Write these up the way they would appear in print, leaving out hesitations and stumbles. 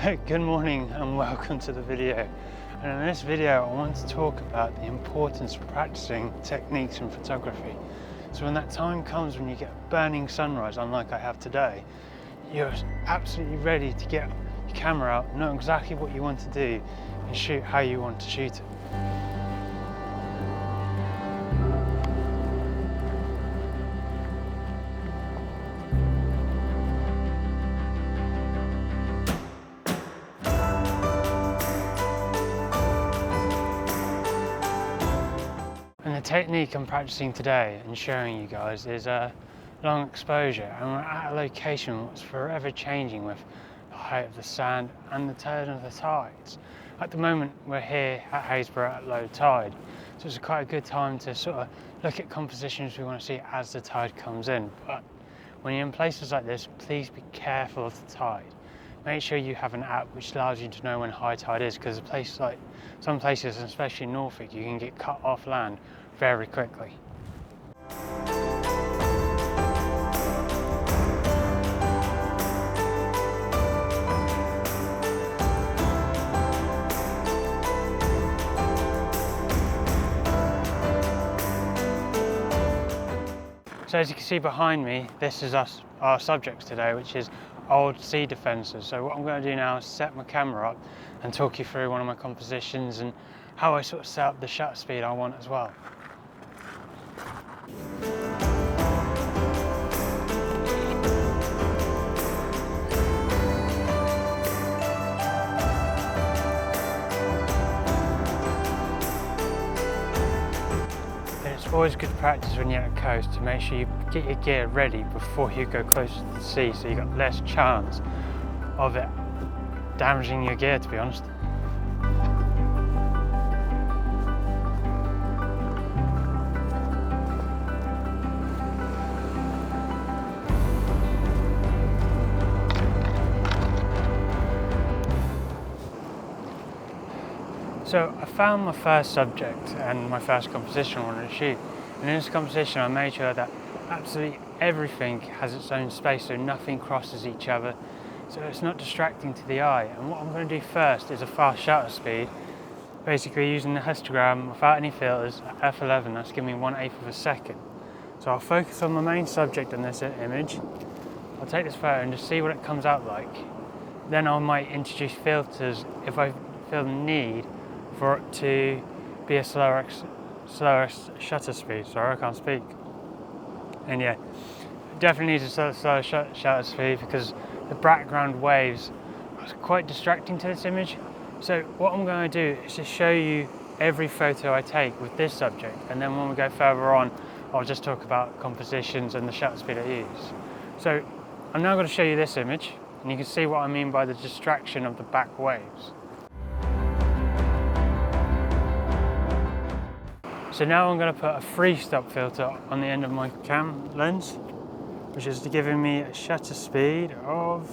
Good morning and welcome to the video. And in this video I want to talk about the importance of practicing techniques in photography. So when that time comes when you get a burning sunrise, unlike I have today, you're absolutely ready to get your camera out, know exactly what you want to do and shoot how you want to shoot it. And the technique I'm practicing today and showing you guys is long exposure, and we're at a location that's forever changing with the height of the sand and the turn of the tides. At the moment we're here at Haysborough at low tide, so it's quite a good time to sort of look at compositions we want to see as the tide comes in. But when you're in places like this, please be careful of the tide. Make sure you have an app which allows you to know when high tide is, because some places, especially Norfolk, you can get cut off land very quickly. So as you can see behind me, this is our subjects today, which is old sea defences. So what I'm going to do now is set my camera up and talk you through one of my compositions and how I sort of set up the shutter speed I want as well. It's always good practice when you're at the coast to make sure you get your gear ready before you go closer to the sea, so you've got less chance of it damaging your gear, to be honest. So I found my first subject and my first composition I wanted to shoot. And in this composition I made sure that absolutely everything has its own space, so nothing crosses each other, so it's not distracting to the eye. And what I'm going to do first is a fast shutter speed, basically using the histogram without any filters at f11. That's giving me 1/8 of a second. So I'll focus on my main subject in this image. I'll take this photo and just see what it comes out like. Then I might introduce filters if I feel the need for it to be a slower shutter speed. Sorry, I can't speak. And yeah, definitely needs a slower shutter speed because the background waves are quite distracting to this image. So what I'm going to do is just show you every photo I take with this subject, and then when we go further on, I'll just talk about compositions and the shutter speed I use. So I'm now going to show you this image, and you can see what I mean by the distraction of the back waves. So now I'm going to put a freestop filter on the end of my cam lens, which is giving me a shutter speed of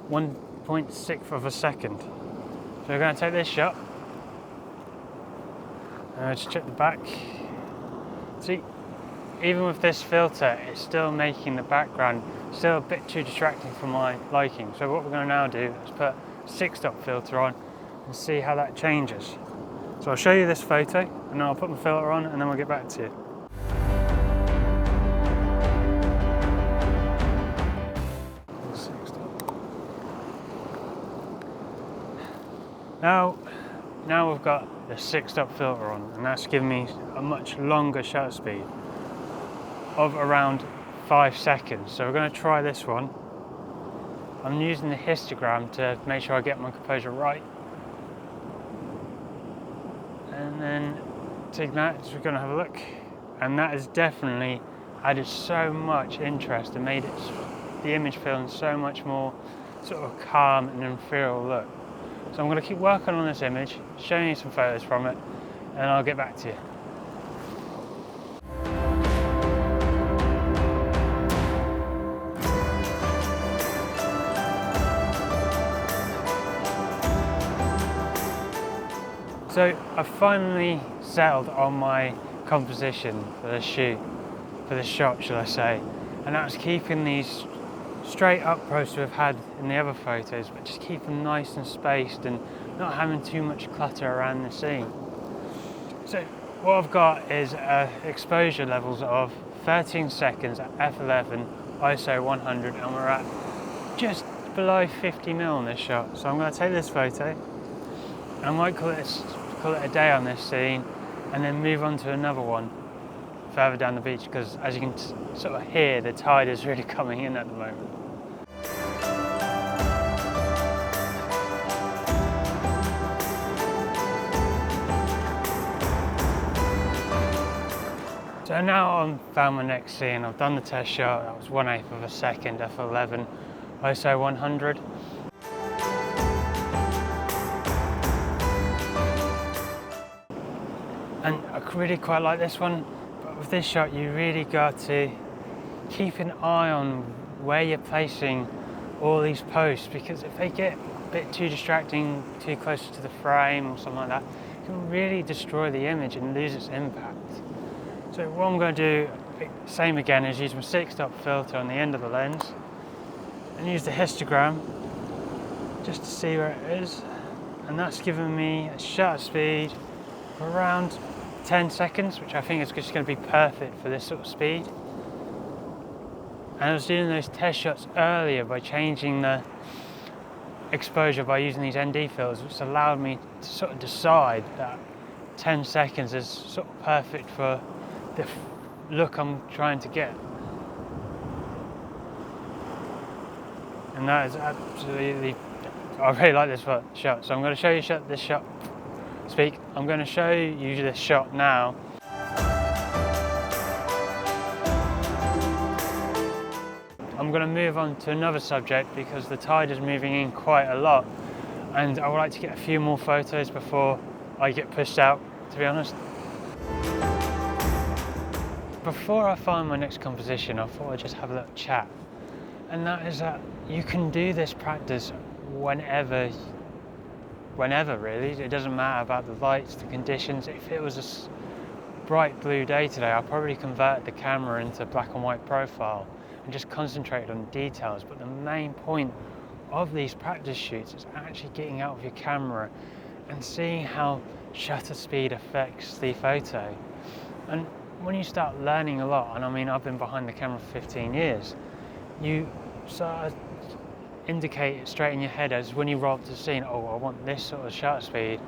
1/6 of a second. So we're going to take this shot, and just check the back. See, even with this filter, it's still making the background still a bit too distracting for my liking. So what we're going to now do is put a 6-stop filter on and see how that changes. So I'll show you this photo, and then I'll put my filter on, and then we'll get back to you. Now we've got the 6-stop filter on, and that's giving me a much longer shutter speed of around 5 seconds. So we're going to try this one. I'm using the histogram to make sure I get my composure right. And then take that, so we're going to have a look. And that has definitely added so much interest and made the image feeling so much more sort of calm and ethereal look. So I'm going to keep working on this image, showing you some photos from it, and I'll get back to you. So I finally settled on my composition for the shoot, for the shot, shall I say, and that's keeping these straight up posts we've had in the other photos, but just keep them nice and spaced and not having too much clutter around the scene. So what I've got is exposure levels of 13 seconds at f11, ISO 100, and we're at just below 50mm in this shot. So I'm going to take this photo, and I might call it a day on this scene, and then move on to another one further down the beach, because as you can sort of hear, the tide is really coming in at the moment. So now I've found my next scene. I've done the test shot. That was 1/8 of a second, f11, ISO 100. And I really quite like this one, but with this shot you really got to keep an eye on where you're placing all these posts, because if they get a bit too distracting, too close to the frame or something like that, it can really destroy the image and lose its impact. So what I'm going to do, same again, is use my 6-stop filter on the end of the lens and use the histogram just to see where it is, and that's giving me a shutter speed of around 10 seconds, which I think is just going to be perfect for this sort of speed. And I was doing those test shots earlier by changing the exposure by using these ND filters, which allowed me to sort of decide that 10 seconds is sort of perfect for the look I'm trying to get. And that is absolutely, I really like this shot. So I'm going to show you this shot. I'm going to show you this shot now. I'm going to move on to another subject because the tide is moving in quite a lot, and I would like to get a few more photos before I get pushed out, to be honest. Before I find my next composition, I thought I'd just have a little chat, and that is that you can do this practice whenever really. It doesn't matter about the lights, the conditions. If it was a bright blue day today, I'll probably convert the camera into black and white profile and just concentrate on details. But the main point of these practice shoots is actually getting out of your camera and seeing how shutter speed affects the photo. And when you start learning a lot, and I mean I've been behind the camera for 15 years, you start indicate it straight in your head as when you roll up to the scene, oh, I want this sort of shutter speed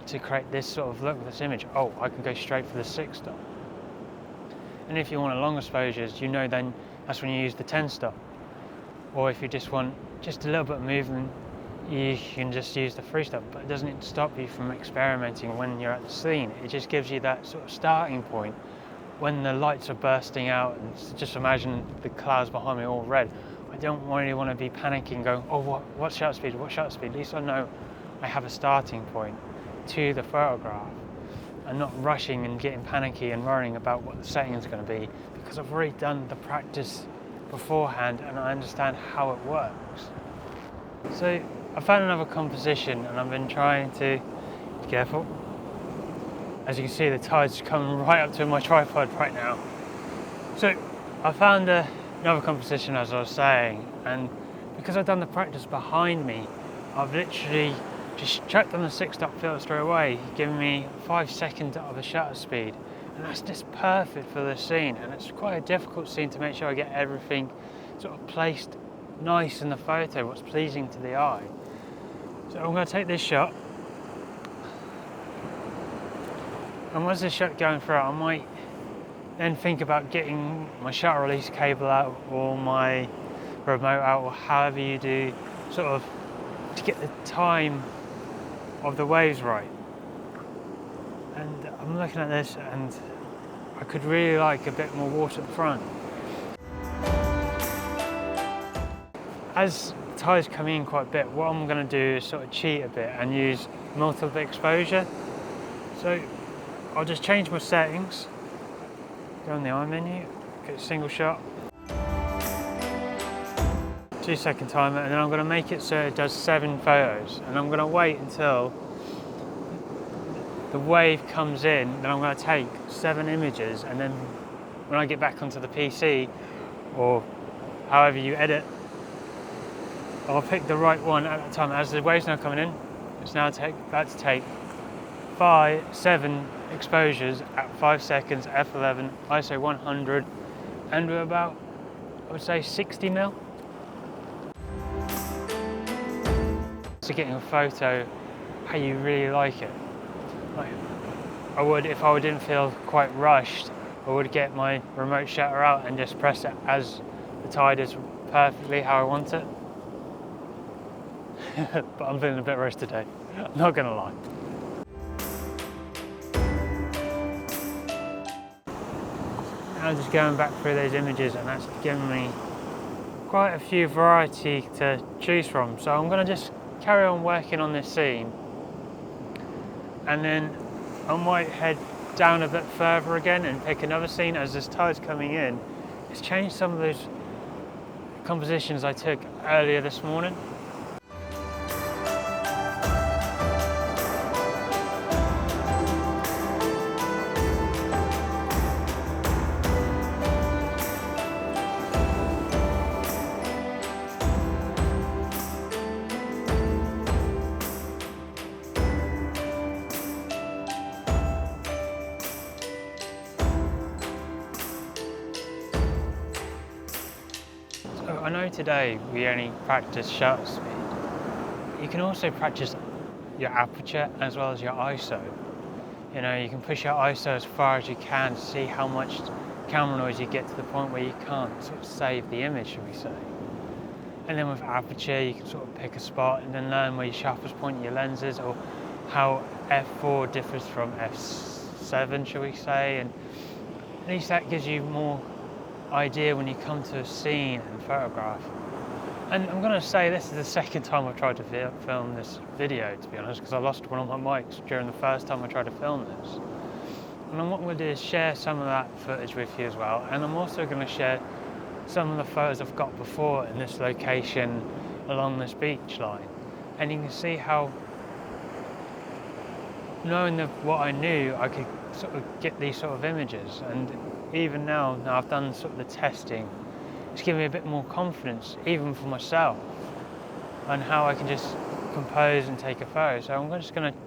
to create this sort of look with this image. Oh, I can go straight for the 6-stop. And if you want a long exposures, you know then that's when you use the 10-stop. Or if you just want just a little bit of movement, you can just use the 3-stop. But it doesn't stop you from experimenting when you're at the scene. It just gives you that sort of starting point when the lights are bursting out, and just imagine the clouds behind me all red. I don't really want to be panicking going, oh, what shutter speed, what shutter speed? At least I know I have a starting point to the photograph, and not rushing and getting panicky and worrying about what the setting is going to be, because I've already done the practice beforehand and I understand how it works. So I found another composition and I've been trying to be careful. As you can see, the tide's coming right up to my tripod right now. So I found another composition, as I was saying, and because I've done the practice behind me, I've literally just chucked on the 6-stop filter straight away, giving me 5 seconds of a shutter speed, and that's just perfect for the scene. And it's quite a difficult scene to make sure I get everything sort of placed nice in the photo, what's pleasing to the eye. So I'm going to take this shot, and once this shot going through, I might then think about getting my shutter release cable out or my remote out, or however you do, sort of to get the time of the waves right. And I'm looking at this and I could really like a bit more water at the front. As the tide's coming in quite a bit, what I'm going to do is sort of cheat a bit and use multiple exposure. So I'll just change my settings, go on the eye menu, get a single shot, 2-second timer, and then I'm going to make it so it does 7 photos, and I'm going to wait until the wave comes in, then I'm going to take 7 images, and then when I get back onto the PC or however you edit, I'll pick the right one at the time. As the wave's now coming in, it's now about to take 7 exposures at 5 seconds, f11, ISO 100, and we're about, I would say, 60 mil. So getting a photo how you really like it. Like, I would, if I didn't feel quite rushed, I would get my remote shutter out and just press it as the tide is perfectly how I want it. But I'm feeling a bit rushed today, I'm not gonna lie. I'm just going back through those images, and that's given me quite a few variety to choose from. So I'm gonna just carry on working on this scene, and then I might head down a bit further again and pick another scene as this tide's coming in. It's changed some of those compositions I took earlier this morning. I know today we only practice shutter speed. You can also practice your aperture as well as your ISO. You know, you can push your ISO as far as you can to see how much camera noise you get to the point where you can't sort of save the image, should we say. And then with aperture, you can sort of pick a spot and then learn where your sharpest point of your lens is, or how f4 differs from f7, shall we say. And at least that gives you more idea when you come to a scene and photograph. And I'm going to say this is the second time I've tried to film this video, to be honest, because I lost one of my mics during the first time I tried to film this. And what I'm going to do is share some of that footage with you as well, and I'm also going to share some of the photos I've got before in this location along this beach line. And you can see how, knowing what I knew, I could sort of get these sort of images. And even now I've done sort of the testing, it's given me a bit more confidence, even for myself, on how I can just compose and take a photo. So I'm just going to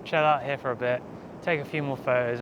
chill out here for a bit, take a few more photos.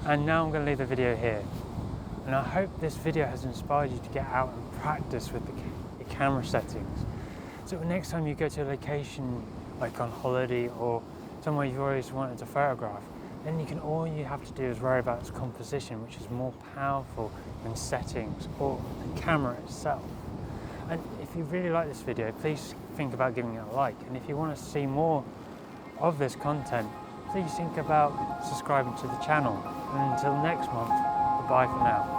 And now I'm going to leave the video here. And I hope this video has inspired you to get out and practice with the camera settings. So next time you go to a location like on holiday or somewhere you've always wanted to photograph, then all you have to do is worry about its composition, which is more powerful than settings or the camera itself. And if you really like this video, please think about giving it a like. And if you want to see more of this content, please think about subscribing to the channel. And until next month, goodbye for now.